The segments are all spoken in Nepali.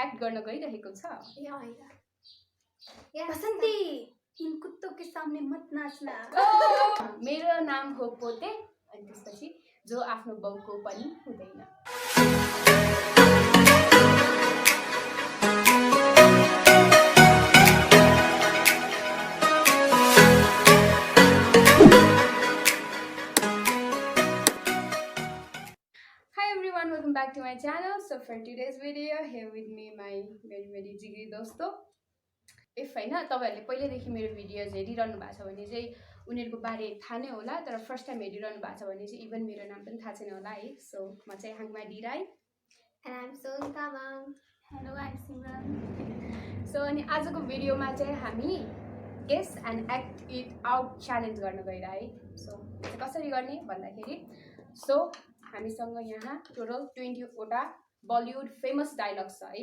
एक्ट गर्न गइरहेको छ। बसन्ती इन कुत्तों के सामने मत नाचना। मेरो नाम हो पोते, अनि त्यसपछि जो आफ्नो बाउको पनि हुँदैन। Welcome back to my channel. So for today's video, here with me my very जिगरी दोस्तो। इफ हैन तपाईहरुले पहिलेदेखि मेरो भिडियोज हेरिरहनु भएको छ भने चाहिँ उनीहरुको बारे थाहा नै होला, तर फर्स्ट टाइम हेरिरहनु भएको छ भने चाहिँ इभन मेरो नाम पनि थाहा छैन होला है। सो म चाहिँ हाङमा Dirai and I'm Soon Tamang. Hello, I'm Simran. So अनि आजको भिडियोमा चाहिँ हामी guess and act it out challenge गर्न गइरा है। सो कसरी गर्ने भन्दाखेरि सो हामीसँग यहाँ टोटल 20 वटा बलिउड फेमस डायलग्स छ है,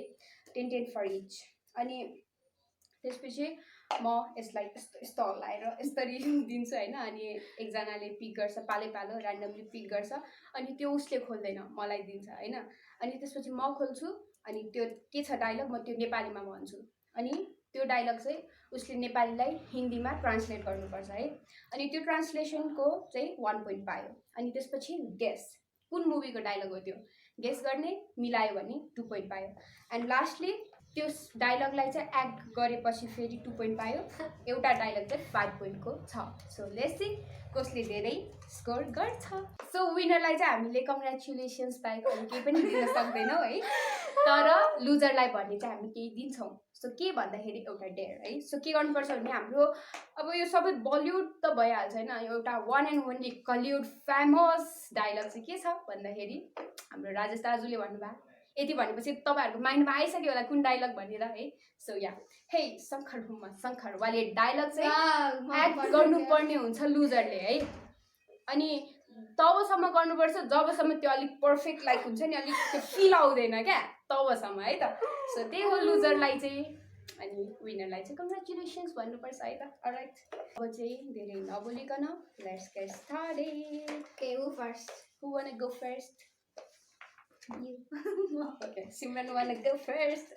10 फर इच। अनि त्यसपछि म यसलाई यस्तो हल्लाएर यसरी दिन्छु हैन, अनि एकजनाले पिक गर्छ, पालै पालो र्यान्डमली पिक गर्छ, अनि त्यो उसले खोल्दैन मलाई दिन्छ हैन। अनि त्यसपछि म खोल्छु, अनि त्यो के छ डायलग म त्यो नेपालीमा भन्छु, अनि त्यो डायलग चाहिँ उसले नेपालीलाई हिन्दीमा ट्रान्सलेट गर्नुपर्छ है। अनि त्यो ट्रान्सलेसनको चाहिँ 1 पोइन्ट पायो। अनि त्यसपछि गेस कुन मुभीको डायलग हो त्यो गेस गर्ने, मिलायो भने 2 पोइन्ट पायो। एन्ड लास्टली त्यो डायलगलाई चाहिँ एक्ट गरेपछि फेरि 2 पोइन्ट पायो। एउटा डायलग चाहिँ 5 पोइन्टको छ। सो लेट्स सी कसले धेरै स्कोर गर्छ। सो विनरलाई चाहिँ हामीले कङ्ग्रेचुलेसन्स बाहेक केही पनि दिन सक्दैनौँ है, तर लुजरलाई भन्ने चाहिँ हामी केही दिन्छौँ। सो के भन्दाखेरि एउटा डेयर है। सो के गर्नुपर्छ भने हाम्रो अब यो सबै बलिउड त भइहाल्छ होइन, एउटा one and only Bollywood famous dialogue चाहिँ के छ भन्दाखेरि हाम्रो राजेश दाजुले भन्नुभयो। यति भनेपछि तपाईँहरूको माइन्डमा आइसक्यो होला कुन डायलग भनेर है। सो या हे शङ्कर हुमा शङ्कर वाले डायलग चाहिँ एक्ट गर्नुपर्ने हुन्छ लुजरले है। अनि तबसम्म गर्नुपर्छ जबसम्म त्यो अलिक पर्फेक्ट लाइक हुन्छ नि, अलिक त्यो फिल आउँदैन क्या, तबसम्म है त। सो त्यही हो लुजरलाई चाहिँ, अनि विनरलाई चाहिँ कङ्ग्रेचुलेसन्स भन्नुपर्छ है त। अलराइट, अब चाहिँ धेरै नबोलिकन let's get started. Okay, who first? Who wanna go first? You. Okay, Simran wanna go first.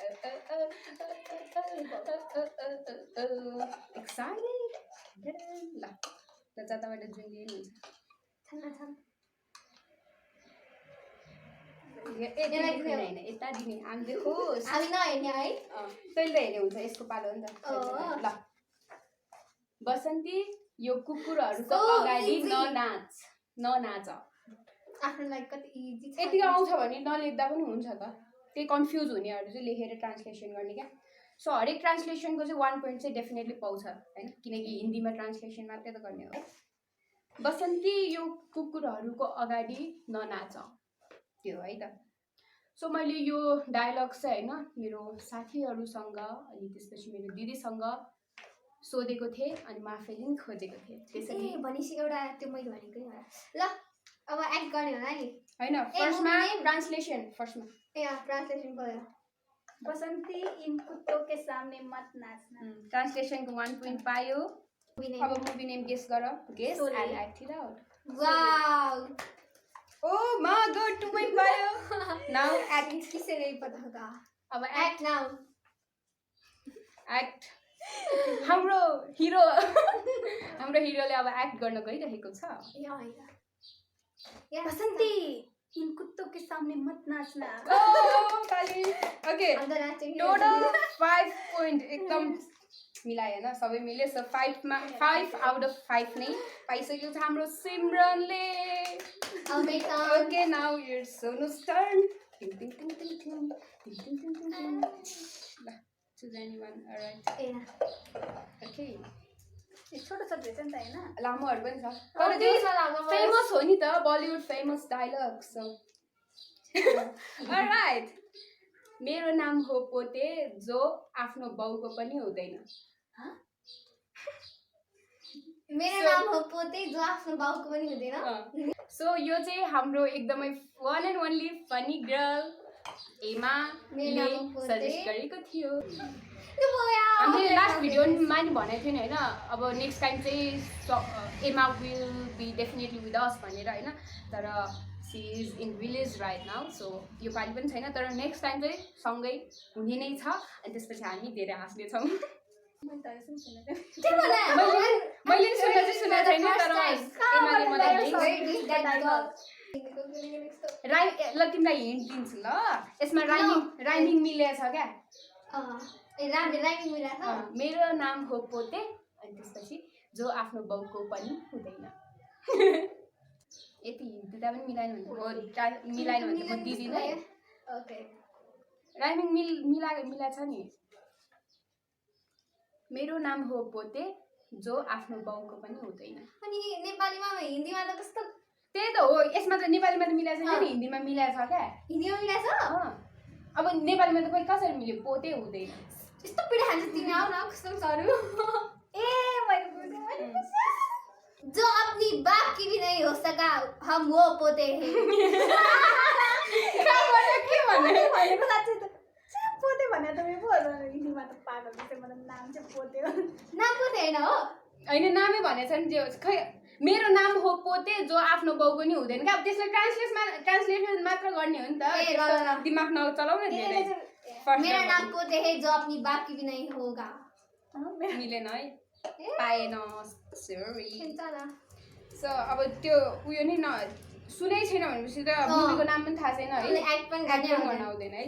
Excited? ल त जताबाट जुन दिनुहुन्छ यता दिने हामी देखोस्, हामी नहेर्ने है। तैँले त हेर्ने हुन्छ, यसको पालो नि त। ल बसन्ती यो कुकुरहरूको अगाडि ननाच। आफ्नो लागि कति इजी छ। यति आउँछ भने नलेख्दा पनि हुन्छ त, त्यही कन्फ्युज हुनेहरू चाहिँ लेखेर ट्रान्सलेसन गर्ने क्या। सो हरेक ट्रान्सलेसनको चाहिँ 1 पोइन्ट चाहिँ डेफिनेटली पाउँछ होइन, किनकि हिन्दीमा ट्रान्सलेसन मात्रै त गर्ने हो। बसन्ती यो कुकुरहरूको अगाडि ननाच, त्यो है त। सो मैले यो डायलग चाहिँ होइन मेरो साथीहरूसँग अनि त्यसपछि मेरो दिदीसँग सोधेको थिएँ, अनि म आफैले पनि खोजेको थिएँ। त्यसरी भनेपछि एउटा त्यो मैले भनेको नि होला। ल अब एक्ट गर्ने होला नि होइन, फर्स्टमा ट्रान्सलेसन फर्स्टमा ट्रान्सलेसन भयो। बसन्ती इन कुत्तों के सामने मत नाचना। ट्रान्सलेसनको 1 पोइन्ट पायो। अब मुभी नेम गेस गर, guess and act it out. Wow, oh my god, 2 point पायो। नाउ एक्ट, किसे नहीं पता होगा। अब एक्ट नाउ। एक्ट हाम्रो हिरोले अब एक्ट गर्न गइरहेको छ। बसन्ती इन कुत्तों के सामने मत नाचना। ओके, टोटल 5 पोइन्ट एकदम मिलायो होइन, सबै मिल्यो। सो 5 आउट अफ 5 नै पाइसकेको छ हाम्रो सिमरनले। Okay, now it's Sonu's turn. Choose anyone. Alright. Okay. छोटो छ रहेछ नि त हैन, लामोहरु पनि छ, तर त्यो फेमस हो नि त, Bollywood famous dialogue. So alright, मेरो नाम हो पोते जो आफ्नो बाउको पनि हुँदैन। मेरो नाम हो पोते जो आफ्नो बाउको पनि हुँदैन। सो यो चाहिँ हाम्रो एकदमै one and only funny girl एमाले सजेस्ट गरेको थियो। हामीले लास्ट भिडियोमा नि भनेको थियौँ नि होइन, अब नेक्स्ट टाइम चाहिँ Emma will be definitely with us भनेर होइन, तर she is in village right now so यो पालि पनि छैन तर नेक्स्ट टाइम चाहिँ सँगै हुने नै छ अनि त्यसपछि हामी धेरै हाँस्नेछौँ मैले पनि सुन्न चाहिँ सुनेको छैन तर एमाले मलाई ल तिमीलाई हिन्ट दिन्छु ल यसमा राइमिङ मिलेछ क्या मेरो नाम हो पोते अनि त्यसपछि जो आफ्नो बाउको पनि हुँदैन यति हिन्ट दिँदा पनि मिलाएन भने म दिदिनँ राइमिङ मिलाएको छ नि मेरो नाम हो पोते जो आफ्नो बाउको पनि हुँदैन अनि नेपालीमा हिन्दीमा त कस्तो त्यही त हो यसमा त नेपालीमा त मिलाएको छैन नि हिन्दीमा मिलाएको छ क्या हिन्दीमा मिलाएको छ अब नेपालीमा त कोही कसरी मिल्यो पोते हुँदैन यस्तो पिडा खान्छ तिमी आउ न कस्तो सरू ए मैले बुझेँ जो अपनी बाप की भी नहीं हो सका हम वो पोते हैं के भन्ने भनेको साँच्चै त पोते भने त मेरो पो हिन्दीमा त पागल जस्तै मतलब नाम चाहिँ पोते हो नाम पोते हैन हो हैन नामै भनेछ नि जे खै मेरो नाम हो पोते जो आफ्नो बाउको नि हुँदैन क्या अब त्यसलाई ट्रान्सलेसन मात्र गर्ने हो नि त दिमाग नचलाउन धेरै मेरा नाम पोते है जो अपनी बाप की भी नहीं होगा मिलेन है पाएन सरी सो अब त्यो उयो नि सुनै छैन भनेपछि त मुभीको नाम पनि थाहा छैन है एक्ट पनि गर्न आउँदैन है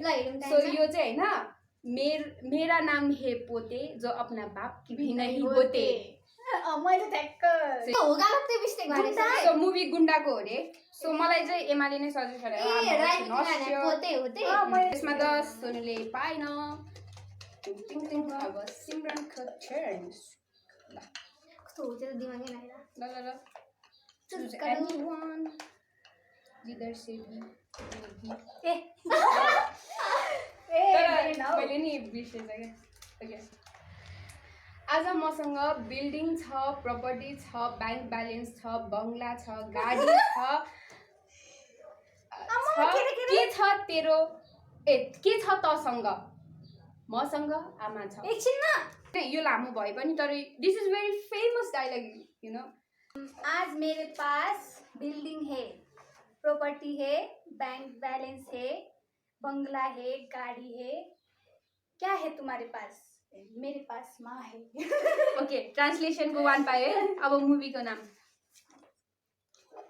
सो यो चाहिँ हैन मेरा नाम है पोते जो अपना बाप की भी नहीं होते मैले ठ्याक्क होगा मात्रै मिस्टेक गरेछ सो मुभी गुण्डाको हो रे सो मलाई चाहिँ एमाले नै सजेस्ट ए राइट पोते होते त्यसमा त सोनुले पाएन अब सिमरनको टर्न कस्तो हो त्यो दिमागै नआइरा ल choose anyone either say me मैले नि बिर्सेछ क्या आज मसँग बिल्डिङ छ प्रपर्टी छ ब्याङ्क ब्यालेन्स छ बङ्गला छ गाडी छ के छ तेरो के छ तसँग मसँग आमा छ एकछिनमा यो लामो भए पनि तर this is very famous dialogue you know आज मेरे पास बिल्डिंग है प्रॉपर्टी है बैंक बैलेंस है बंगला है गाड़ी है क्या है तुम्हारे पास मेरे पास माँ है ओके ट्रांसलेशन को वन पाए अब मूवी का नाम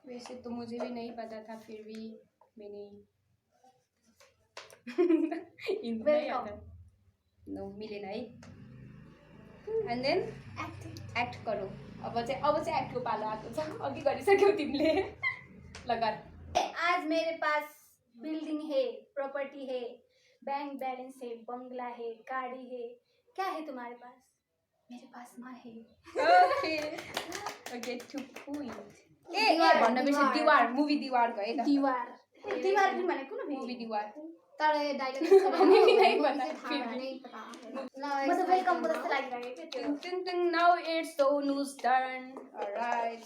वैसे तो मुझे भी नहीं पता था फिर भी मैंने नो मिलेन है एंड देन एक्ट करो अब चाहिँ एक्टको पालो आएको छ अघि गरिसक्यौ तिमीले लगा आज मेरे पास बिल्डिंग है प्रॉपर्टी है बैंक बैलेंस है बंगला है गाड़ी है क्या है तुम्हारे पास मेरे पास माँ है ओके ओके 2 point ए भन्न बिर्से दीवार मुभी दीवार गए त दीवार पनि भनेको न मुभी दीवार तर डायलग मुभी नै भन्दा ल म त वेलकम को जस्तो लागिरहेको थियो टिङ टिङ now it's Sonu's turn alright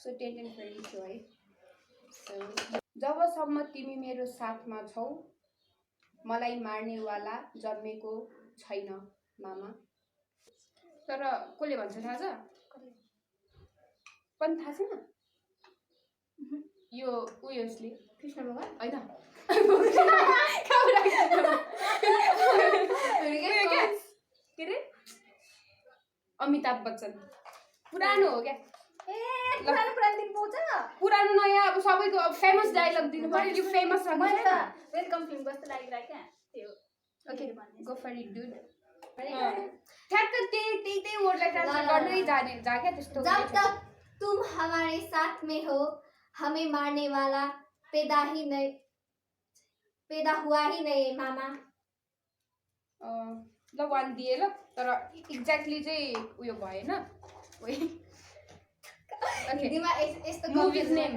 so 10 for each है so जबसम्म तिमी मेरो साथमा छौ मलाई मार्नेवाला जन्मेको छैन मामा तर कसले भन्छ थाहा छ पनि थाहा छैन यो उयसले कृष्ण भगवान हैन के रे अमिताभ बच्चन पुरानो हो क्या पुरानो दिन पाउँछ पुरानो नयाँ अब सबैको अब फेमस डायलग दिनु पर्यो यो फेमस छ मैले त वेलकम फिल्म जस्तो लागिरहेको क्या त्यो okay go for it dude ठ्याक्क त्यही वर्डलाई ट्रान्सलेट गर्दै जाने जा क्या त्यस्तो जब तक तुम हमारे साथ में हो हमें मारने वाला पैदा हुआ ही नहीं मामा ल वान दिए ल तर एक्ज्याक्टली चाहिँ उयो भएन मूवीज नेम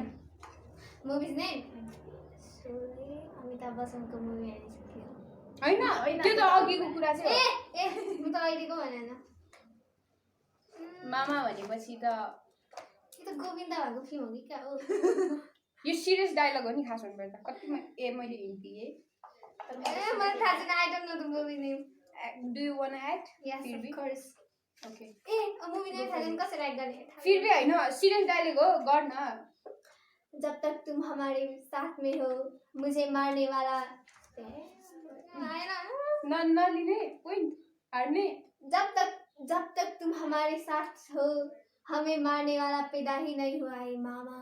अमिताभ बच्चनको मुभी हेरिसक्यो हैन त्यो त अघिको कुरा चाहिँ ए म त अहिलेको भनेन मामा भनेपछि त यो त गोविन्दा भएको फिल्म हो कि क्या हो यो सिरियस डायलग हो नि खास भन्नुपर्दा कतिमा ए मैले हिन्ट दिएँ मलाई थाहा छैन I don't know the movie name do you want act yes of course okay A movie name थाहा छैन कसरी एक्ट गर्ने फिर भी हैन सिरियस डायलग हो गर्न जब तक तुम हमारे साथ में हो मुझे मारने वाला आएन। नलिने पोइन्ट हार्ने। जब तक तुम हमारे साथ हो हमें मारने वाला पैदा ही नहीं हुआ है मामा।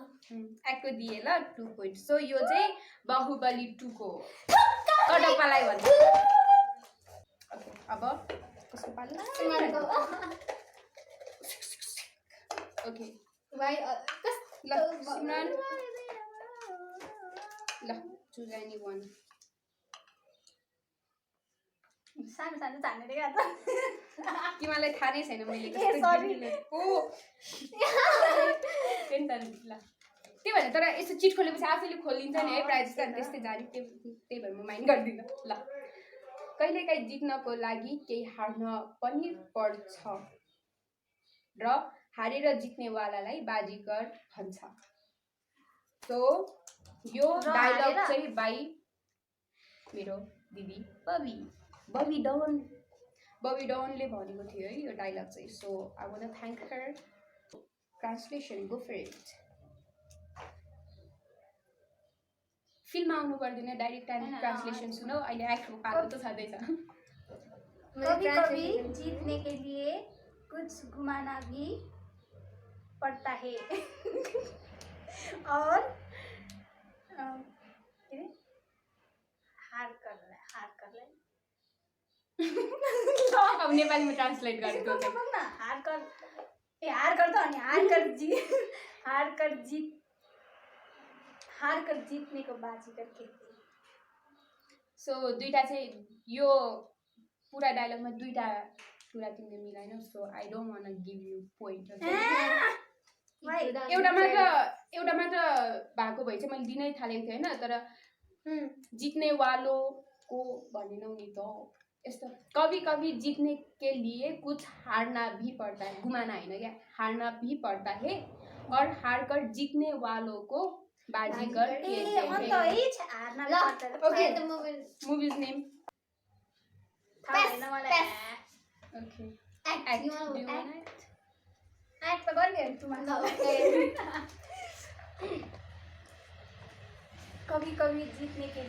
एक्को दिए ल 2 पोइन्ट। सो यो चाहिँ बाहुबली 2 को कडपालाई भन्छ। ओके अब कसको पालो? ओके ल सिमरन ल चुज एनी वान। सानो सानो छान्ने रे त तिमीलाई थाहा नै छैन मैले ए, कस्तो sorry। ओ ल त्यही भएर तर यसो चिट खोलेपछि आफैले खोलिन्छ नि है प्रायः जस्तो अनि त्यस्तै जाने त्यही भएर म माइन्ड गर्दिनँ। ल कहिलेकाहीँ जित्नको लागि केही हार्न पनि पर्छ र हारेर जित्नेवालालाई बाजीगर भन्छ। सो यो र डायलग हारेर? चाहिँ बाई मेरो दिदी बबी डनले भनेको थियो है यो डायलग चाहिँ। So I want to thank her. Translation go for it. Film आउनु पर्दैन डाइरेक्ट ट्रान्सलेसन सुनौ। अहिले एक्टको पालो त छँदैछ। कभी कभी जीतने के लिए कुछ घुमाना भी पड़ता है और हार कर ले अब नेपालीमा ट्रान्सलेट गरेको न हार कर त अनि हार कर जीतने को बाजीगर कहते हैं। सो दुईटा चाहिँ यो पुरा डायलगमा दुईटा कुरा तिमीले मिलाएन। So I don't want give you point. एउटा मात्र भएको भए चाहिँ मैले दिनै थालेको थिएँ होइन। तर जित्नेवालोको भनेनौ नि त। यस्तो कभी कभी जीतने के लिए कुछ हारना भी पड़ता है। घुमाना होइन क्या, हारना भी पड़ता है और हारकर जीतने वालों को बाजीगर कहते हैं। Okay, the Movie's name? Pass. Okay. Act. Act. You want Do you to want act? Act त गर्ने हो तुम्हारे No, साथ। okay. कभी कभी जीतने के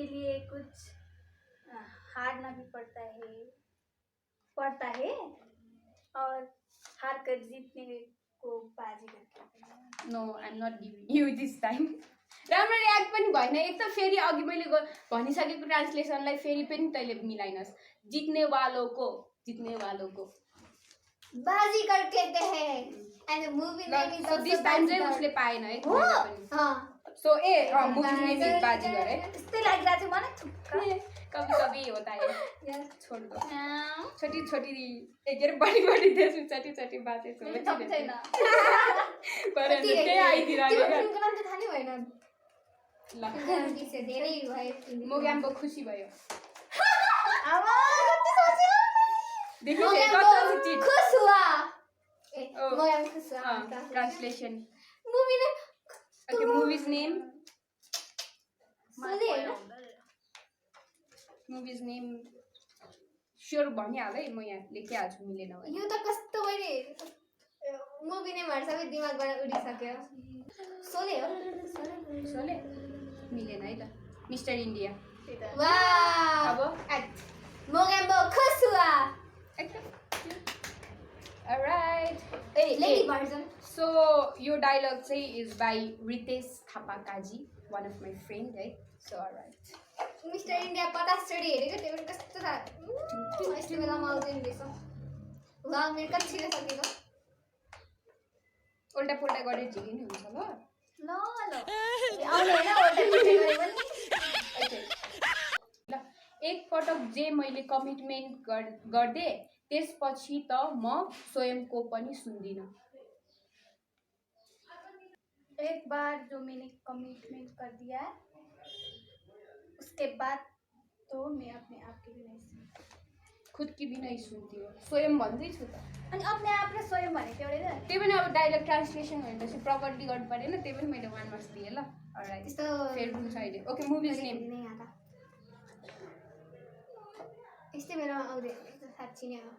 लिए कुछ हारना भी पड़ता है और हार कर जीतने को बाजीगर कहते हैं। No, I'm not giving you this time. राम्ररी एक्ट पनि भएन। एक त फेरि अघि मैले भनिसकेको ट्रान्सलेसनलाई फेरि पनि तैँले मिलाइनस्। जित्नेवालोको बाजीगर कहते हैं and the movie name is so also this time चाहिँ बाजीगर। उसले पाएन है। हाँ सो मुभी नेम इज बाजीगर है। त्यस्तै लागिरहेको थियो मलाई थुक्क। कभी कभी होता है। Yes. छोड़ दो। छोटी छोटी के अरे बड़ी देश में छोटी छोटी बातें मेरो थप छैन। पर त्यही आइदिरहेको तिम्रो क्या। फिल्मको नाम त थाहा नै भएन। ल फिल्मको नाम के छ? धेरै भयो फिल्मको मोग्याम्बो खुसी भयो। अब कति सोच्यो? देखिस नाम। कस्तो चिट। खुश हुआ। ए, Oh. मोग्याम्बो खुश हुआ। Translation. Movie name okay movies name सुने होइन? मुभिज नेम स्योर भनिहाल है। म यहाँ लेखिहाल्छु मिलेन भने। यो त कस्तो मैले मुभी नेमहरू सबै दिमागबाट उडिसक्यो। सोले हो? सोले मिलेन है त। Mister India. वाह अब एक्ट मोग्याम्बो खुश हुआ। अलराइट। Lady version. सो यो डायलग चाहिँ is by Ritesh Thapa Kaji, one of my friend है। So alright. मिस्टर इन्डिया 50 चोटि हेरेको त्यो पनि कस्तो थाहा यस्तो बेलामा आउँदैन रहेछ। वा मेरो कति छिटो सकेको। उल्टा पुल्टा गरेर झिके नि हुन्छ ल। ल आउने होइन ओल्टा पुल्टा गरे पनि। ल एकपटक जे मैले कमिटमेन्ट गर्दे त्यसपछि त म स्वयंको पनि सुन्दिनँ। एक बार जो मैंने कमिटमेंट कर दिया उसके बाद तो मैं अपने आप की भी नहीं सुनती। खुद की भी नहीं सुन्थ्यो। स्वयं भन्दैछु त। अनि अपने आप र स्वयं भनेको एउटै त। त्यही पनि अब डाइलग ट्रान्सलेसन भनेपछि प्रपरली गर्नु परेन। त्यही पनि मैले 1 मार्क्स दिएँ ल। अलराइट। त्यस्तो फेरि हुन्छ अहिले। Okay movies name. नै आधा यस्तै बेलामा आउँदैन साँच्ची नै हो।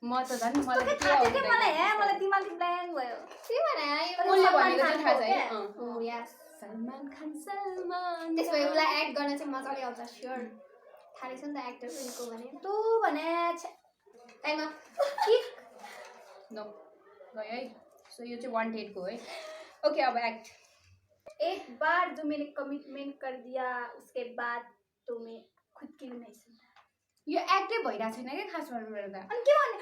म त झन् के मलाई के थाहा थियो के आउँदैन। मलाई हे मलाई दिमाग ब्ल्याङ्क भयो के भने उसले सलमान भनेको चाहिँ थाहा छ है खानको हो यस सलमान खान सलमान त्यसो भए उसलाई एक्ट गर्न चाहिँ मजाले आउँछ स्योर थाहा रहेछ नि त एक्टर पनि को भने तँ भने टाइम नो गयो है सो यो चाहिँ वान्टेड को है ओके अब एक्ट एक बार जो मैंने कमिटमेंट कर दिया उसके बाद तो मैं खुद की भी नहीं सुनता यो एक्टै भइरहेको छैन क्या खास भन्नु त अनि के भने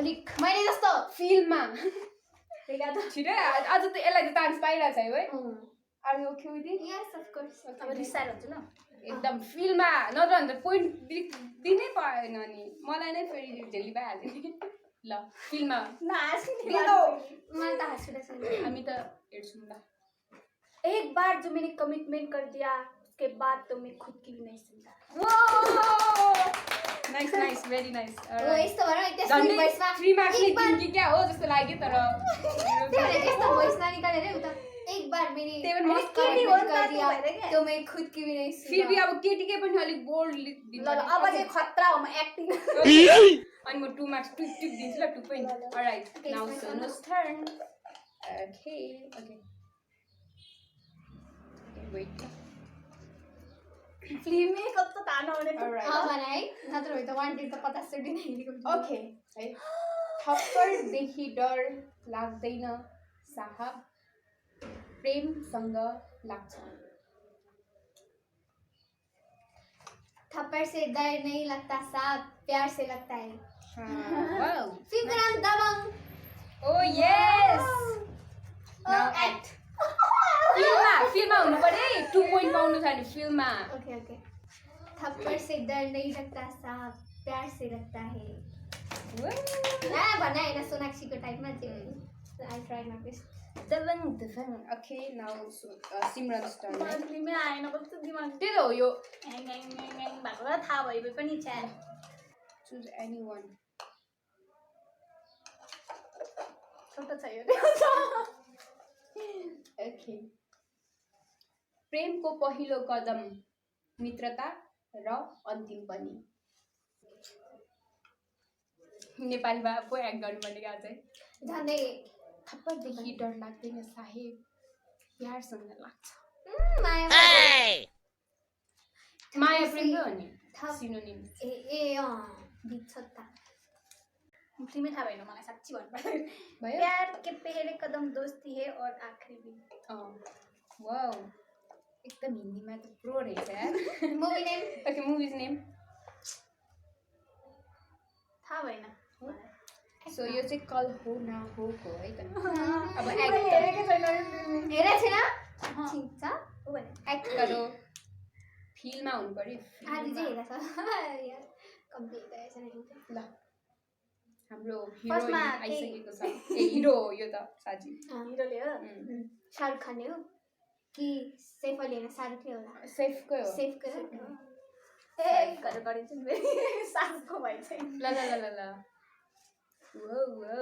अलिक मैले जस्तो फिल्ममा देखा त छिटो आज त यसलाई त चान्स पाइरहेको छ है are you okay with it yes of course अब रिसाएर हुन्छ ल एकदम फिल्ममा नत्र भने त पोइन्ट दिनै पाएन नि मलाई नै फेरि झेली पाइहाल्यो नि ल फिल्ममा मलाई त हाँस उठेछ हामी त हेर्छौँ ल एक बार जो मैंने कमिटमेंट कर दिया उसके बाद तो मैं खुद की भी नहीं सुनता नाइस नाइस भेरी नाइस ओ यस्तो भएर त्यस्तो भोइसमा फ्री मार्क्स कि क्या हो जस्तो लाग्यो तर त्यस्तो भोइस ननिकालेर उता एक बार मैंने त्यही पनि मस्त केटी कमिटमेंट हो नि कर त दिया भएर के तो मैं खुद की भी नहीं फिर भी सुना अब केटीकै पनि अलिक बोल्ड दिन्छ ल अब चाहिँ खतरा हो म एक्टिङ अनि म 2 मार्क्स टिप टिप दिन्छु ल 2 point alright Okay, now it's my Sonu's turn okay okay wait फिल्मै कस्तो थाहा नहुने त अलराइट भने है नत्र भए त 1 त 50 चोटि नै हिँडेको ओके है थप्पडदेखि डर लाग्दैन साहब प्रेमसँग लाग्छ थप्पड़ से डर नहीं लगता साहब प्यार से लगता है वाओ फिल्म दबंग ओ यस नाउ एक्ट फिल्ममा हुनु पर्यो है 2 पोइन्ट पाउनु छ नि फिल्ममा ओके ओके थप्पड़ से डर नहीं लगता साहब प्यार से लगता है भन्ने होइन सोनाक्षीको टाइपमा चाहिँ I try my best Dabangg okay now Simran turn मलाई फिल्मै आएन कस्तो दिमाग त्यही त हो यो भएको र थाहा भए पनि छ्या चुज एनीवन छोटो छ यो ओके प्रेमको पहिलो कदम मित्रता र अन्तिम पनि नेपालीमा पो एक्ट गर्नुपर्ने क्या चाहिँ झन्डै थप्पडदेखि डर लाग्दैन साहेब प्यारसँग लाग्छ माया माया प्रेम पो हो नि थप- सिनोनिम ए गीत छ त फिल्मै थाहा भएन मलाई साँच्ची भन्नुपर्छ भयो प्यार के पहले कदम दोस्ती है और आखिरी भी वाउ एकदम हिन्दीमा त प्रो रहेछ यार movie name okay movies name थाहा भएन सो यो चाहिँ कल हो ना हो को है त अब मैले एक्ट हेरेकै छैन हेरेको छैन अहँ। ठिक छ हो भने एक्ट गरो फिल्ममा हुनु पर्यो आधी चाहिँ फिल्ममा। हेरेको छ कम्प्लिट भएछ ल हाम्रो फर्स्टमा हिरोइन केही- आइसकेको छ ए हिरो हो यो त साँच्ची हिरोले हो शाहरुख खान हो कि सैफ अली होइन शाहरुखले होला सेफकै हो सेफकै हो ए घर गरिन्छ नि फेरि सासको भए चाहिँ ल ल ल ल ल वो वो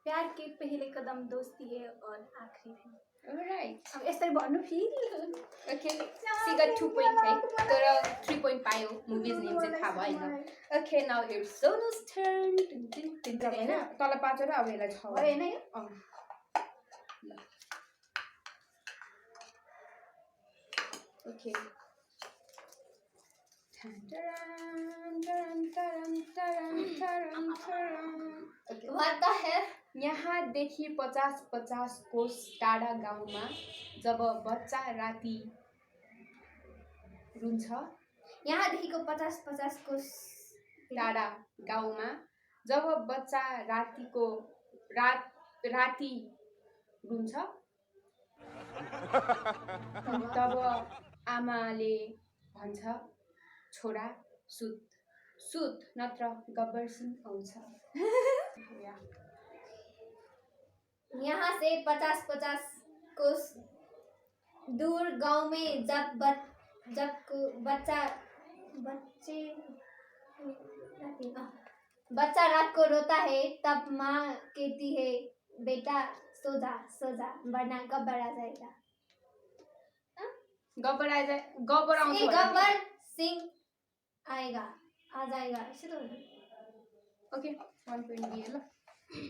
प्यार के पहले कदम दोस्ती है और आखिरी भी अलराइट अब यसरी भन्नु फेरि ओके सी गट 2 पोइन्ट है तर 3 पोइन्ट पायो मुभिज नेम चाहिँ थाहा भएन ओके नाउ इट्स सोनु's टर्न हैन तल 5 र अब यसलाई 6 भयो होइन यो अँ ल okay okay what the hell यहाँदेखि 50-50 कोस टाढा गाउँमा जब बच्चा राति रुन्छ यहाँदेखिको 50-50 को टाढा गाउँमा जब बच्चा राति रुन्छ तब आमाले भन्छ छोरा सुत सुत नत्र गब्बर सिंह आउँछ यहाँ से 50-50 कोस दूर गांव में बच्चा रात को रोता है तब माँ कहती है बेटा सो जा वरना गब्बर आ जाएगा गब्बर आउँछ गब्बर सिंह आएगा आ जाएगा ऐसे तो ओके 1 पोइन्ट दिएँ ल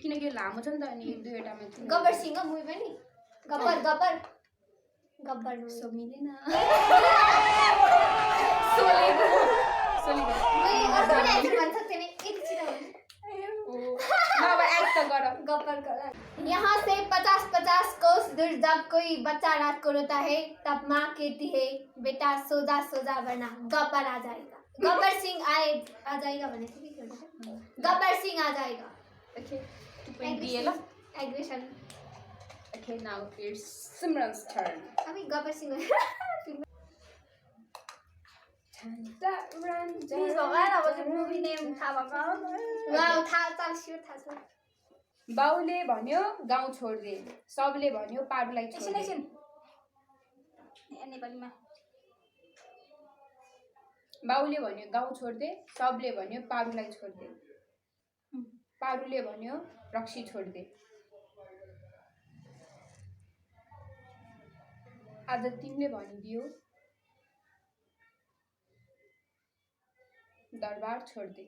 किनकि यो लामो छ नि त अनि 1-2 वटामा चाहिँ गब्बर सिंह मुभी पनि गब्बर गब्बर गब्बर movie। सो मिलेन मैले अर्को पनि answer भन्न सक्थेँ नि, यति छिटो भने। अब एक्ट त गर गब्बर का यहाँ से 50-50 कोस दूर जब कोई बच्चा रात को रोता है तब माँ कहती है बेटा सो जा वरना गब्बर आ जाएगा। गब्बर सिंह आ जाएगा भने चाहिँ के गर्नु? गब्बर सिंह आ जाएगा। ओके 2 पोइन्ट दिएँ ल aggression. Okay now it's Simran's turn अबे गब्बर सिंह प्लिज भगवान अब चाहिँ मुभी नेम थाहा भएको वाउ थाहा स्योर थाहा छ। बाउले भन्यो गाउँ छोड्दे सबले भन्यो पारुलाई एकछिन छोड्दे एकछिन नेपालीमा बाउले भन्यो गाउँ छोड्दे सबले भन्यो पारुलाई छोड्दे पारुले भन्यो रक्सी छोड्दे आज तिमीले भनिदियो दरबार छोड्दे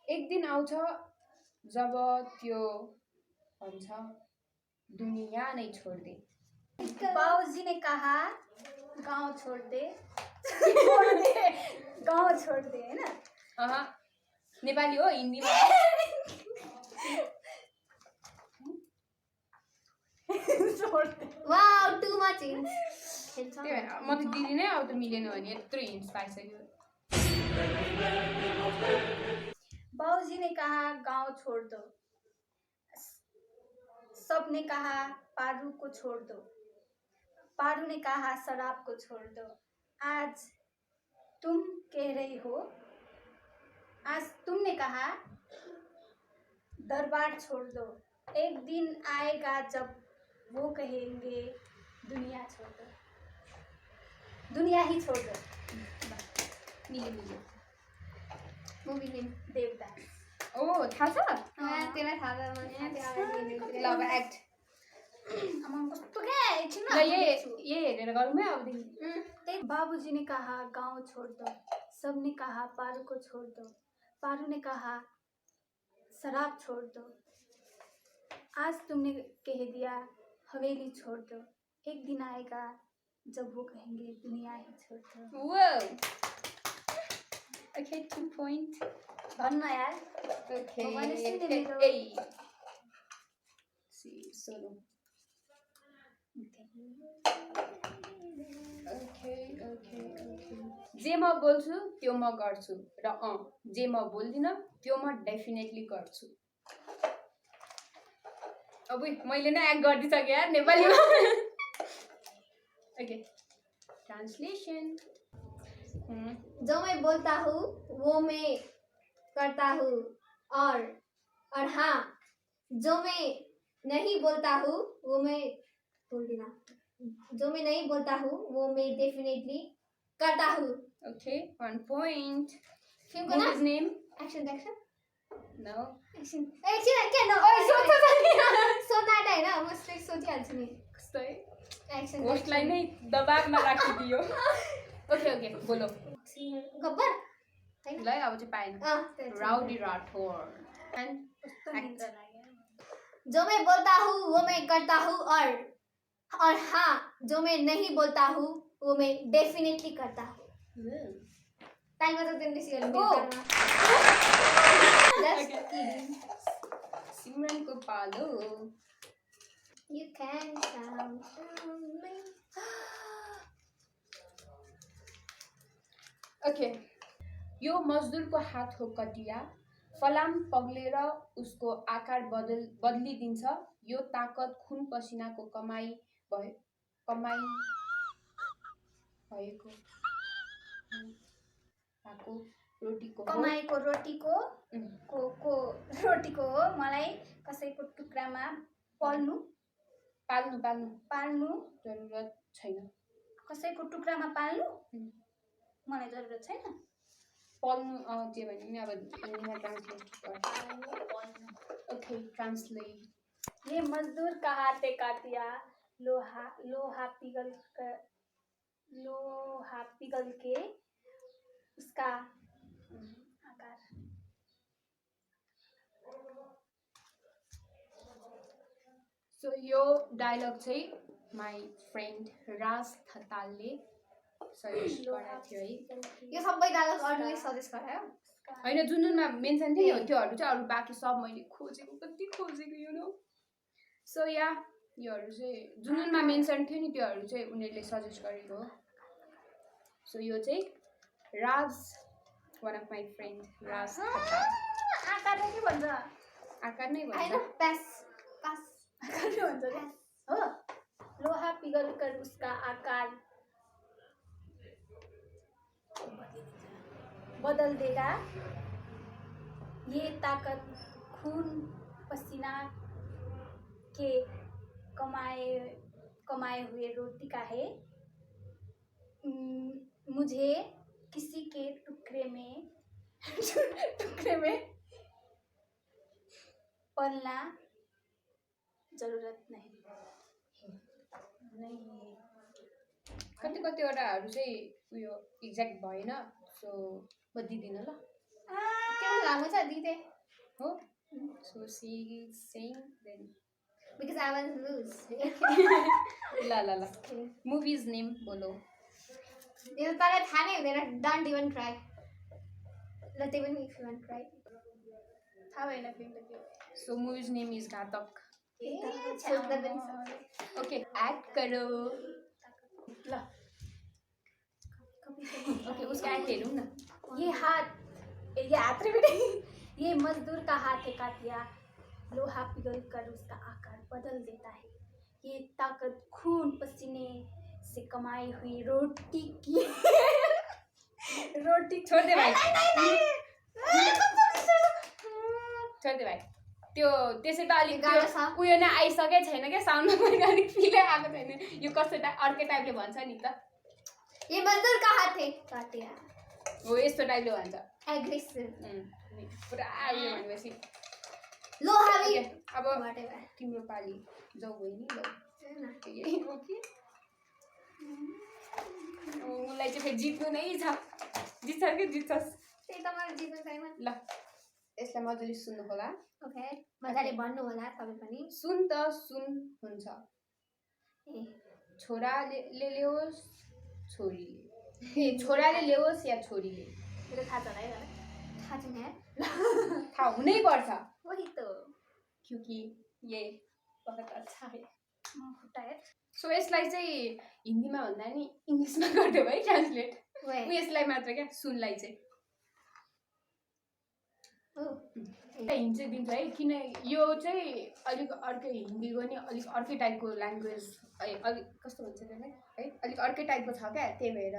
एक दिन आउँछ जब त्यो भन्छ दुनिया नै छोड्दे बाबूजी ने कहा गांव छोड़ दे गांव छोड़ दे है ना अह नेपाली हो हिन्दीमा छोड़ they wow too much hint त्यही भएर म त दिदिनँ अब त मिलेन भने यत्रो हिन्ट्स पाइसक्यो बाबूजी ने कहा गांव छोड़ दो सब ने कहा पारू को छोड़ दो पारू ने कहा शराब को छोड़ दो आज तुम कह रही हो आज तुमने कहा दरबार छोड़ दो एक दिन आएगा जब वो कहेंगे दुनिया छोड़ दो दुनिया ही छोड़ दो मिल्यो मिल्यो मुभी नेम देवदास ओ थाहा छ त्यसलाई थाहा छ ल अब एक्ट आमामा कस्तो क्या एकछिन ल ये हेरेर गरौँ है अबदेखि बाबूजी ने कहा गांव छोड़ दो सब ने कहा पारू को छोड़ दो पारू ने कहा शराब छोड़ दो आज तुमने कह दिया हवेली छोड़ दो एक दिन आएगा जब वो कहेंगे दुनिया ही छोड़ दो Whoa. Okay, 2 point. भन्न यार Okay. भगवान यसरी नै मेरो- Hey. See, solo. Okay. जे म बोल्छु त्यो म गर्छु र जे म बोल्दिनँ त्यो म डेफिनेटली गर्छु अब मैले नै एक्ट गरिदिइसकेँ यार नेपालीमा ओके ट्रान्सलेसन जो मैं बोलता हूँ वो मैं करता हूँ और हाँ जो मैं नहीं बोलता हूँ वो मैं बोल देना जो मैं नहीं बोलता हूँ वो मैं डेफिनेटली करता हूँ। Okay 1 point. फिल्मको नाम Movie's name? Action action No. एकछिन के न सोध्न होइन म स्ट्रेट सोचिहाल्छु नि कस्तो है एक्सन होस्टलाई नै दबाबमा राखिदियो ओके बोलो गब्बर ल अब चाहिँ पाएन राउडी राठौर एन्ड कस्तो निन्द्रा लाग्यो जो मैं बोलता हूँ वो मैं करता हूँ और हाँ जो मैं नहीं बोलता हूँ वो मैं डेफिनेटली करता हूँ टाइम बता देने से सिमरनको पालो You can count on me. Okay यो मजदुरको हात हो कटिया फलाम पग्लेर उसको आकार बदलिदिन्छ यो ताकत खुन पसिनाको कमाई भएको रोटीको हो। कमाएको रोटीको को रोटीको हो मलाई कसैको टुक्रामा पाल्नु जरुरत छैन कसैको टुक्रामा पाल्नु मलाई जरुरत छैन पाल्नु के भने नि अब हिन्दीमा ट्रान्सलेट ओके ट्रान्सलेट ये मजदूर का हाथ काटिया लोहा पिघल के उसका सो यो डायलग चाहिँ माई फ्रेन्ड राज थतालले सजेस्ट गरेको थियो है। यो सबै डायलग अरूले सजेस्ट गरायो। होइन जुन जुनमा मेन्सन थियो नि त्योहरू चाहिँ अरू बाँकी सब मैले खोजेको कति खोजेको यु नो। सो या योहरू चाहिँ जुन जुनमा मेन्सन थियो नि त्योहरू चाहिँ उनीहरूले सजेस्ट गरेको हो। सो यो चाहिँ राज वान अफ माई फ्रेन्ड राज आकार नै के भन्छ? आकार नै होइन भन्छ। पास पास आकार नै भन्छ क्या हो। लोहा पिघलकर उसका आकार बदल देगा, ये ताकत खून पसीना के कमाए हुए रोटी का है। मुझे किसी के टुकड़े में पलना जरूरत नहीं है। कति कतिवटाहरू चाहिँ उयो एक्ज्याक्ट भएन। सो म दिदिनँ ल। के लामो छ दिदे हो so she sang then because I want to lose. ल ल ल मुभिज नेम बोलो। यो तँलाई थाहा नै हुँदैन। Don't even try. ल त्यही पनि इफ यु वान्ट ट्राई। थाहा भएन फेरि त के सो मुभिज नेम इज घातक। सोच्दा पनि सक्छ। ओके एक्ट करो। ल ओके उसका एक्ट हेरौँ न। ये हाथ रे बेटे, ये मजदूर का हाथ है कातिया, लोहा पिघल कर उसका आकार बदल देता है। ये ताकत खून पसीने से कमाई हुई रोटी की रोटी छोड दे भाइ छोड दे भाइ। त्यो त्यसै त अलिक गाह्रो छ। उयो नै आइसकेको छैन क्या साउन्डमा पनि अलिक फिलै आएको छैन। यो कस्तो अर्कै टाइपले भन्छ नि त। ये मजदूर का हाथ है काटिया। हो यस्तो टाइपले भन्छ। एग्रेसिभ पुरा उयो भनेपछि लोहावी अब व्हाटएभर। तिम्रो पाली जाऊ बहिनी ल। ओके उसलाई चाहिँ फेरि जित्नु नै छ। जित्छ कि जित्छस्। त्यही त मलाई जित्नु छैन। ल यसलाई मजाले सुन्नु होला। ओके मजाले भन्नु होला तपाईँ पनि। सुन त सुन हुन्छ। ए छोराले ल्याओस् छोरीले छोराले ल्याओस् या छोरीले मेरो थाहा छ है। थाहा छैन यार। थाहा हुनै पर्छ वही तो क्योंकि ये बहुत अच्छा है। खुट्टा है। सो यसलाई चाहिँ हिन्दीमा भन्दा नि इङ्ग्लिसमा गरिदियो है ट्रान्सलेट। वे यसलाई मात्र क्या सुनलाई चाहिँ हिन्ट चाहिँ दिन्छ है। किन यो चाहिँ अलिक अर्कै हिन्दीको नि अलिक अर्कै टाइपको ल्याङ्ग्वेज अलिक कस्तो भन्छ त्यसलाई है अलिक अर्कै टाइपको छ क्या। त्यही भएर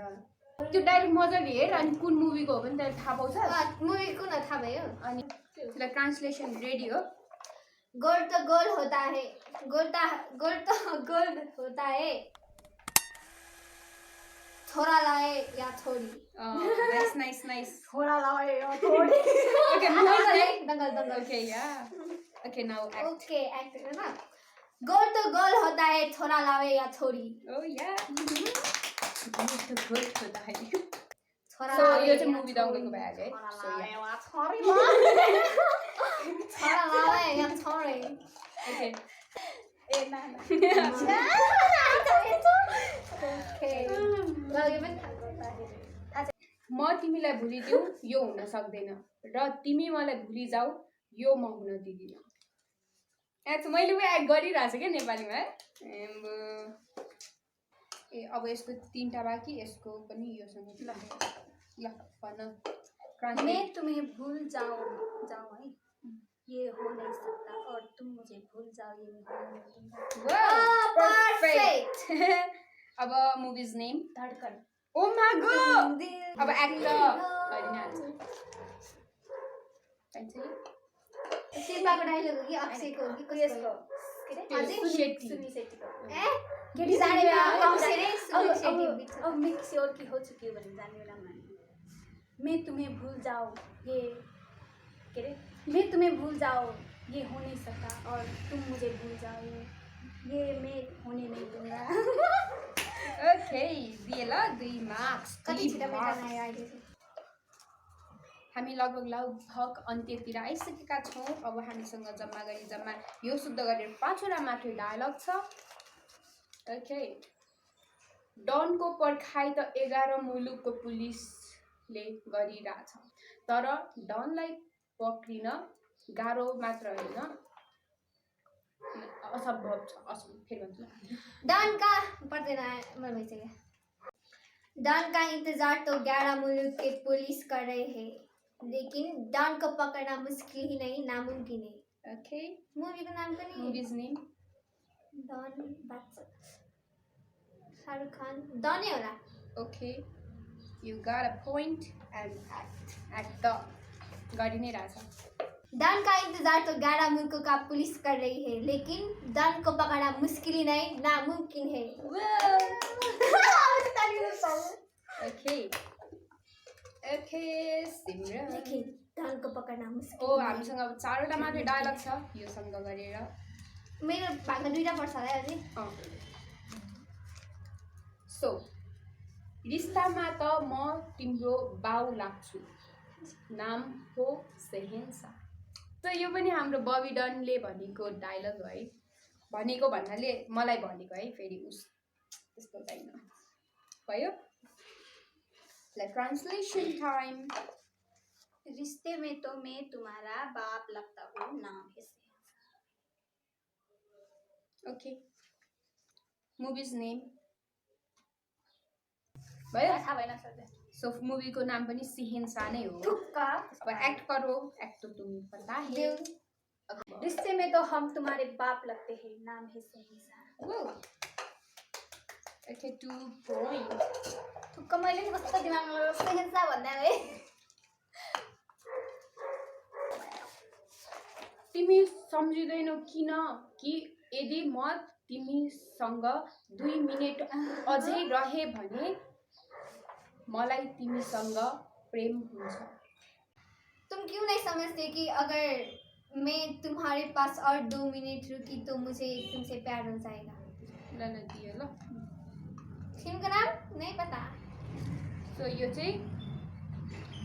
त्यो डाइरेक्ट मजाले हेर अनि कुन मुभीको हो पनि त्यसलाई थाहा पाउँछ। मुभी कुन थाहा भयो। अनि त्यसलाई ट्रान्सलेसन रेडी हो। गोल तो गोल होता है गोल तो गोल होता है छोरा लाए या छोरी। Nice nice nice. थोड़ा लाओ थोड़ी ओके दंगल दंगल। ओके या okay now act. Okay act करना। गोल तो गोल होता है छोरा लावे या छोरी। ओ या तो गुड होता है। छोरा सो लावे यो चाहिँ या मुभी छोरी। दङ्गलको भइहाल्यो है। सो या छोरा लावे या छोरी। ओके ए ना ओके ल यो पनि थाहा छ। म तिमीलाई भुलिदिउँ यो हुन सक्दैन र तिमी मलाई भुलिजाऊ यो म हुन दिदिनँ। यहाँ मैले उयो एक्ट गरिरहेको छु क्या नेपालीमा है। ए अब यसको 3टा बाँकी यसको पनि योसँग ल भन। मैं तुम्हें भूल जाऊं है, ये हो नहीं सकता और तुम मुझे भूल जाओ ये मैं हो नहीं सकता। परफेक्ट। अब movies name Dhadkan. Oh my god. अब एक्ट शिल्पाको डायलग हो कि अक्षयको हो कि कसको? सुनील शेट्टीको। केटी जाने बेला अक्षय रे सुनील शेट्टी बिच। अब मैं किसी और की हो चुकी हूँ बनी जाने वाला मैं तुम्हें भूल जाओ ये के रे मैं तुम्हें भूल जाओ ये हो नहीं सकता और तुम मुझे भूल जाओ ये मैं होने नहीं दूंगा। ओके दिए ल 2 मार्क्स। कति छिटो मेटाउन आयो अहिले चाहिँ। हामी लगभग अन्त्यतिर आइसकेका छौँ। अब हामीसँग जम्मा यो शुद्ध गरेर 5वटा मात्रै डायलग छ। ओके, डनको पर्खाइ त 11 मुलुकको पुलिसले गरिरहेछ, तर डनलाई पक्रिन गाह्रो मात्र होइन, असम्भव छ। फेरि भन्छु, डन का पर्दैन, मर भइसक्यो। डन का इंतजार तो 11 मुल्क के पुलिस कर रहे हैं, लेकिन डन को पकड़ना मुश्किल ही नहीं नामुमकिन है। ओके, मूवी को नाम पनि movies name done, Shahrukh Khan, डनै होला। Okay, you got a point and act the गरि नै रहेछ। डन का इंतजार तो 11 मुल्कों का पुलिस कर रही है, लेकिन डन को पकड़ना मुश्किल ही नहीं नामुमकिन है। ओके ओके सिमरन, लेकिन डन को पकड़ना मुश्किल ओ नहीं। हामीसँग अब 4वटा मात्रै डायलग छ योसँग गरेर। मेरो भागमा 2टा पर्छ होला अझै। सो रिस्तामा त म तिम्रो बाउ लाग्छु, नाम हो सेहेन्सा। त यो पनि हाम्रो बबी डनले भनेको डायलग है, भनेको भन्नाले मलाई भनेको है, फेरि उस त्यस्तो छैन भयो। Translation time. रिश्ते में तो मैं तुम्हारा बाप लगता हूँ, नाम है सेहेन्सा। ओके, मुभिज नेम भयो। थाहा भएन सर। सो मुभीको नाम पनि सेहेन्सा नै हो। तुक्का। अब एक्ट करो, एक्ट तो तुम्हें पता है। रिश्ते में तो हम तुम्हारे बाप लगते हैं, नाम है सेहेन्सा। Okay, 2 point. तुक्का मैले नि कस्तो दिमागमा लगाएको सेहेन्सा भन्दा है। तिमी सम्झिँदैनौ किन कि यदि म तिमीसँग 2 मिनेट अझै रहे भने मलाई तिमीसँग प्रेम हुन्छ। तुम क्यों नहीं समझते कि अगर मैं तुम्हारे पास और 2 मिनट रुकी तो मुझे तुमसे प्यार हो जाएगा। ल दियो ल। फिल्म का नाम नहीं पता। सो यो चाहिँ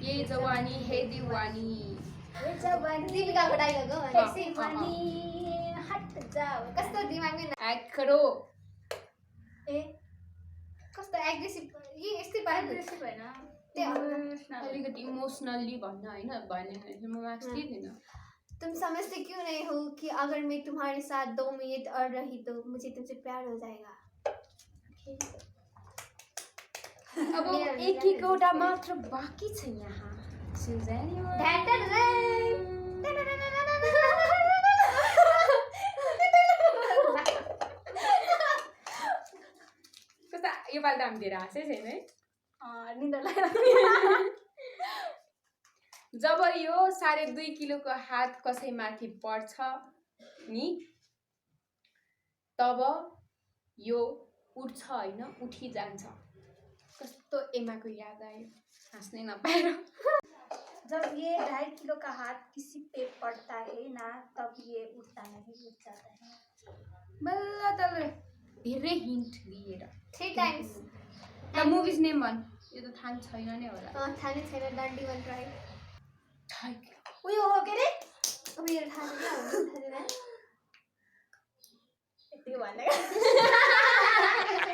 ये जवानी है दीवानी। ये जवानी दीपिकाको डायलग हो। ऐसी वानी हट जाओ। कस्तो दिमागमै एक्ट करो। ए कस्तो एग्रेसिभ, ये यस्तै पाएपछि भएन। अलिकति इमोसनली भन्न होइन, भने म मार्क्स दिँदैन। तुम समझते क्यों नहीं हो कि अगर मैं तुम्हारे साथ 2 मिनट और रही तो मुझे तुमसे प्यार हो जाएगा। अब एक-एकवटा मात्र बाँकी छ यहाँ। सुजन कस्ता योपालि त हामी धेरै हाँसै छैन है। निन्द्रा लाग्यो। जब यो 2.5 किलोको हात कसैमाथि पर्छ नि, तब यो उठ्छ होइन, उठिजान्छ। कस्तो एमाको याद आयो, हाँस्नै नपाएर। जब ये 2.5 किलो का हाथ किसी पे पड़ता है ना, तब ये उठता नहीं उठ जाता है। बल्ल तल्ल धेरै हिन्ट दिएर 3 टाइम्स। द मुभिज नेम भन। यो त थाहा छैन नै होला। थाहा नै छैन। डन्डी वन ट्राई। उयो हो के रे? अब यो थाहा छैन। यति भन्ने।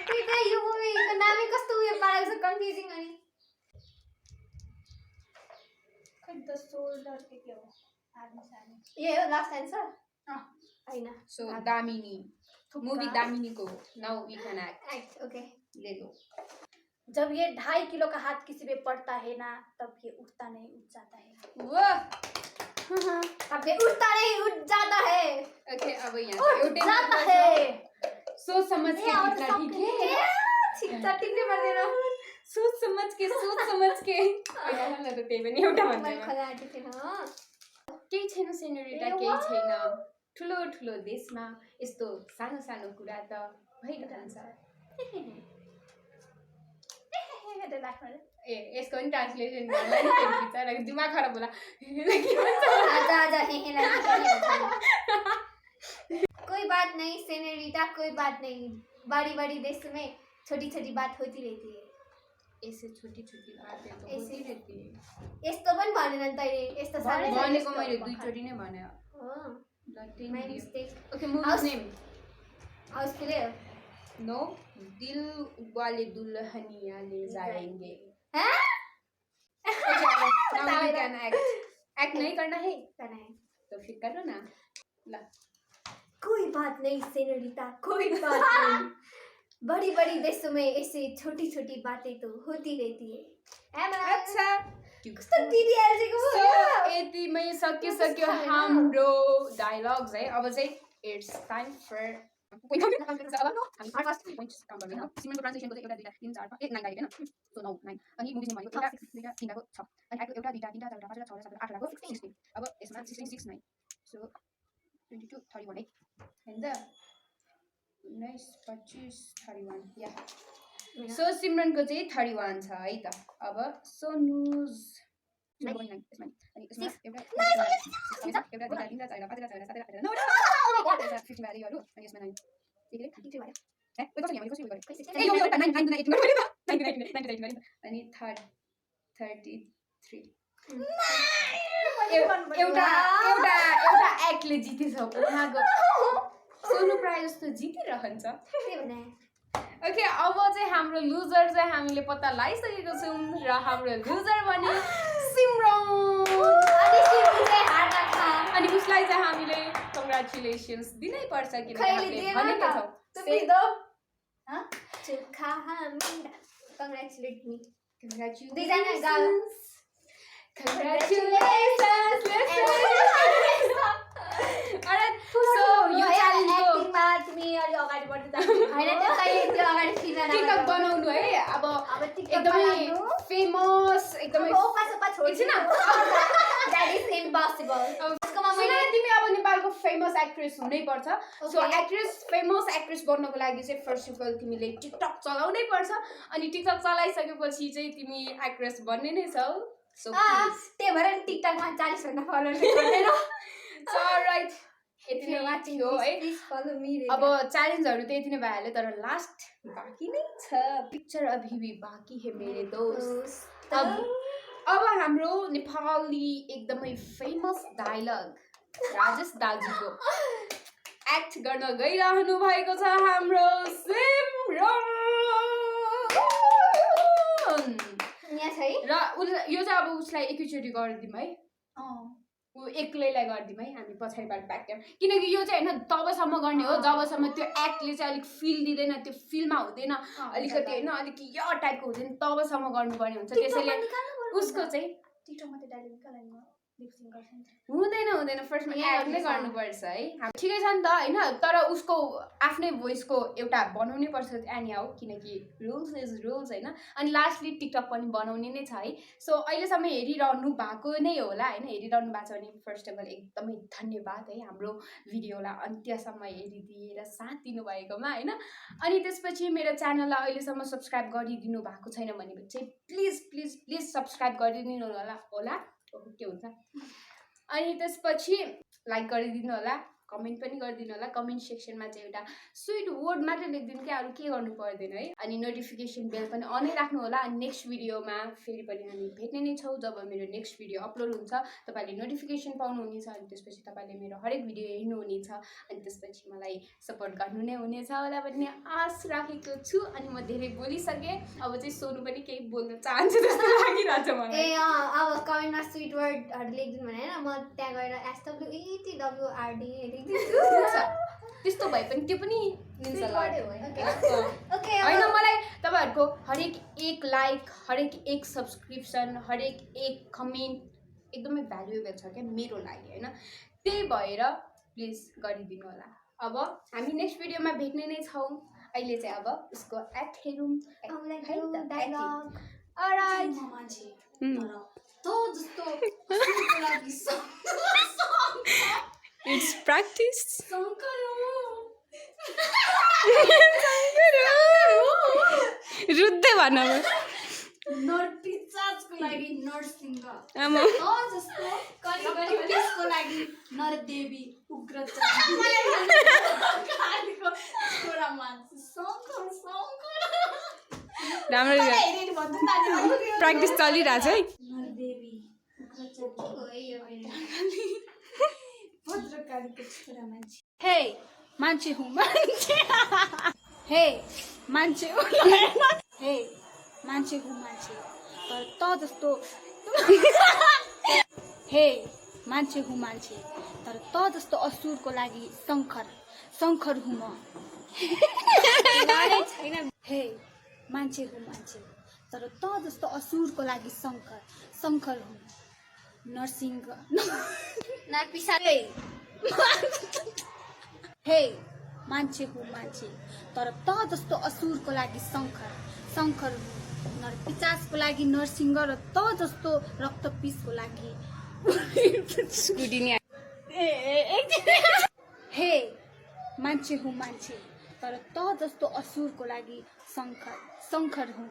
त्यही त यो मुभीको नामै कस्तो उयो पारेको छ, कन्फ्युजिङ अनि। खै द सोल्डर के हो? आदमी सानी। ये हो लास्ट आन्सर? हैन। सो दामिनी, मुभी दामिनीको now we can act. Okay, ले लो। जब ये 2.5 किलो का हाथ किसी पे पड़ता है ना, तब ये उठता नहीं उठ जाता है। वाह, अब ये उठता नहीं उठ जाता है। ओके, अब यहाँ उठ जाता है। सोच समझ के कितना ठीक है। छिट्टा टिप्ने पर्दैन। सोच समझ के हैन ल त त्यही पनि एउटा मैले भन्दैन। खला आँटेको थिएन। केही छैन सेनोरिटा, केही छैन। ठुलो ठुलो देशमा यस्तो सानो सानो कुरा त भइरहन्छ। ए यसको पनि ट्रान्सलेसन गर्नलाई बिचाराको दिमाग खराब होला। आजा कोई बात नहीं सेनोरिटा, कोई बात नहीं। बड़ी बड़ी देश में छोटी छोटी बात होती रहती है। ऐसे छोटी छोटी बातें तो ऐसे- होती रहती है। यस्तो पनि भनेन नि तैँले यस्तो सानो सानो भनेको यस्तो मैले भर्खर। दुईचोटि नै भने। Oh, ल टेन my दियो। mistake. Okay movies House- name Housefull हो नो दिल वाले दुल्हनिया ले जाएंगे। हाँ? नाउ यू कैन एक्ट नहीं करना है करना है। तो फिर करो ना। ल कोई बात नहीं सेनोरिटा, कोई बात नहीं। बड़ी बड़ी देशों में ऐसे छोटी छोटी बातें तो होती रहती है। अच्छा कस्तो दिदी आइसकेको सो हो। यतिमै सकिसक्यो कस्तो छैन। हाम्रो डायलग्स है। अब चाहिँ इट्स टाइम फर सो सिमरनको चाहिँ 31 छ है त। अब सोनुज अनि 33 एउटा एक्टले जितेछ उहाँको। सोनु प्रायः जस्तो जितिरहन्छ। त्यही भने ओके अब चाहिँ हाम्रो लुजर चाहिँ हामीले पत्ता लगाइसकेको छौँ र हाम्रो लुजर भने सिमरन। अनि उसलाई चाहिँ हामीले कङ्ग्रेचुलेसन्स दिनै पर्छ किनकि खैली हामीले दिएन भनेको त। छौँ। तुमी दो चुखा हामीरा कङ्ग्रेचुलेट मी दुईजना गाउँ। Congratulations! Alright, so यो च्यालेन्जको एक्टिङमा तिमी अलि अगाडि बढ्दै जानु हैन त्यो कहिले त्यो अगाडि फिर्ना टिकटक बनाउनु है। अब टिकटक एकदमै बनाउनु फेमस एकदमै ओपा सोपा छोड्छिन द्याट इज इम्पोसिबल त्यसकोमा सुन मैले तिमी अब नेपालको फेमस एक्ट्रेस हुनै पर्छ। सो फेमस एक्ट्रेस बन्नको लागि चाहिँ फर्स्ट अफ अल तिमीले टिकटक चलाउनै पर्छ। अनि टिकटक चलाइसकेपछि चाहिँ तिमी एक्ट्रेस बन्ने नै छौ। सो त्यही भएर नि टिकटकमा 40 भन्दा फलोअर्स गर्दैन राइट यति नै वाचिङ थियो है। प्लिज फलो मी अब च्यालेन्जहरू त यति नै भइहाल्यो तर लास्ट बाँकी नै छ। पिक्चर अभी भी बाँकी है मेरे दोस्त। अब हाम्रो नेपाली एकदमै फेमस डायलग राजेश दाजुको एक्ट गर्न गइरहनु भएको छ हाम्रो सिमरन। यहाँ छै र यो चाहिँ अब उसलाई एकैचोटि गरिदिउँ है। ऊ एक्लैलाई गरिदिउँ है हामी पछाडिबाट ब्याक क्याम। किनकि यो चाहिँ होइन तबसम्म गर्ने हो जबसम्म त्यो एक्टले चाहिँ अलिक फिल दिँदैन, त्यो फिलमा हुँदैन, अलिकति होइन अलिक यो टाइपको हुँदैन तबसम्म गर्नुपर्ने हुन्छ। त्यसैले उसको चाहिँ टिकटकमा त्यो डायलग निकाल्नु लिपसिङ गर्छ नि हुँदैन फर्स्टमा एक्ट नै गर्नुपर्छ है। ठिकै छ नि त होइन तर उसको आफ्नै भोइसको एउटा बनाउनै पर्छ एनी हाउ किनकि रुल्स इज रुल्स होइन। अनि लास्टली टिकटक पनि बनाउने नै छ है। सो अहिलेसम्म हेरिरहनु भएको नै होला होइन। हेरिरहनु भएको छ भने फर्स्ट अफ अल एकदमै धन्यवाद है हाम्रो भिडियोलाई अन्त्यसम्म हेरिदिएर साथ दिनुभएकोमा होइन। अनि त्यसपछि मेरो च्यानललाई अहिलेसम्म सब्सक्राइब गरिदिनु भएको छैन भने चाहिँ प्लिज प्लिज प्लिज सब्सक्राइब गरिदिनु होला के हुन्छ। अनि त्यसपछि लाइक गरिदिनु होला, कमेन्ट पनि गरिदिनु होला। कमेन्ट सेक्सनमा चाहिँ एउटा स्विट वर्ड मात्रै लेखिदिनु क्या अरू के गर्नु पर्दैन है। अनि नोटिफिकेसन बेल पनि अनै राख्नु होला। अनि नेक्स्ट भिडियोमा फेरि पनि हामी भेट्ने नै छौँ जब मेरो नेक्स्ट भिडियो अपलोड हुन्छ तपाईँले नोटिफिकेसन पाउनुहुनेछ। अनि त्यसपछि तपाईँले मेरो हरेक भिडियो हेर्नुहुनेछ। अनि त्यसपछि मलाई सपोर्ट गर्नु नै हुनेछ होला भन्ने आश राखेको छु। अनि म धेरै बोलिसकेँ अब चाहिँ सोनु पनि केही बोल्न चाहन्छु जस्तो लागिरहेछ मलाई। ए अब कमेन्टमा स्विट वर्डहरू लेखिदिनु भने होइन म त्यहाँ गएर SWETWRD लेखिदिन्छु। त्यस्तो भए पनि त्यो पनि Sweet word हो, ओके होइन मलाई तपाईँहरूको हरेक एक लाइक हरेक एक सब्सक्रिप्सन हरेक एक कमेन्ट एकदमै भ्यालुएबल छ क्या मेरो लागि होइन। त्यही भएर प्लिज गरिदिनु होला। अब हामी नेक्स्ट भिडियोमा भेट्ने नै छौँ। अहिले चाहिँ अब उसको एक्ट हेरौँ डायलग अलराइट इट्स प्र्याक्टिस रुद्धै भन नरपिचाजको लागि नरसिंह आमा जस्तो करिको लागि नरदेवी उग्रचार छोरा मान्छे शङ्कर राम्रो प्र्याक्टिस चलिरहेछ है। नरदेवी भद्रकालीको छोरा मान्छे। हे मान्छे हुँ मान्छे। हे मान्छे हुँ हे मान्छे हुँ मान्छे तर त जस्तो हे मान्छे हुँ मान्छे तर त जस्तो असुरको लागि शङ्कर हुँ म। हे मान्छे हुँ मान्छे तर त जस्तो असुरको लागि शङ्कर हुँ नरसिंह हे मान्छे हुँ मान्छे तर त जस्तो असुरको लागि शङ्कर हुँ नरपिशाचको लागि नरसिंह र त जस्तो रक्तपिसको लागि हे मान्छे हुँ मान्छे तर त जस्तो असुरको लागि शङ्कर हुँ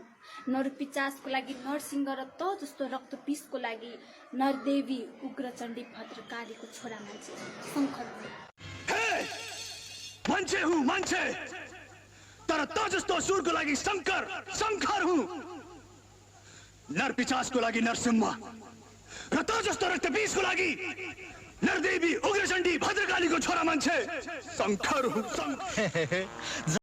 नरपिशाचको लागि नरसिंह र त जस्तो रक्तपिसको लागि नरदेवी उग्रचण्डी भद्रकालीको छोरा मान्छे शङ्कर हुँ। मान्छे हुँ मान्छे तर त जस्तो असुरको लागि शङ्कर हुँ नरपिशाचको लागि नरसिंह र त जस्तो रक्तपिसको लागि नरदेवी उग्रचण्डी भद्रकालीको छोरा मान्छे शङ्कर हुँ।